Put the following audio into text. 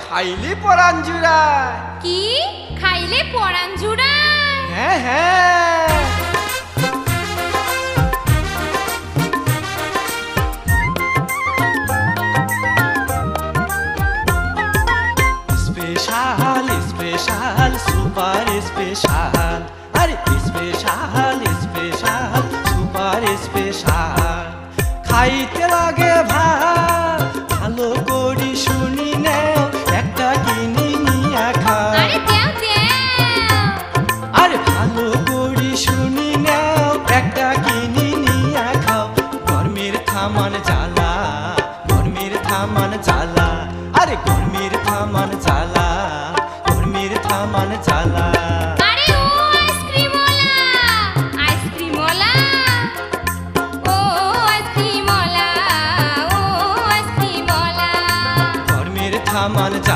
খাইলে পরাণ জুড়ায়। কি খাইলে পরাণ জুড়ায়? হ্যাঁ হ্যাঁ। স্পেশাল স্পেশাল সুপার স্পেশাল, আরে স্পেশাল স্পেশাল সুপার স্পেশাল। খাইতে লাগে ভাত, ভালো করি শুনি নেও, একটা কিনি নিয়া খাও। আরে দেও দেও। আরে ভালো করি শুনি নেও, একটা কিনি নিয়া খাও। গরমের থামান জ্বালা, গরমের থামান জ্বালা, আরে গরমের থামান জ্বালা।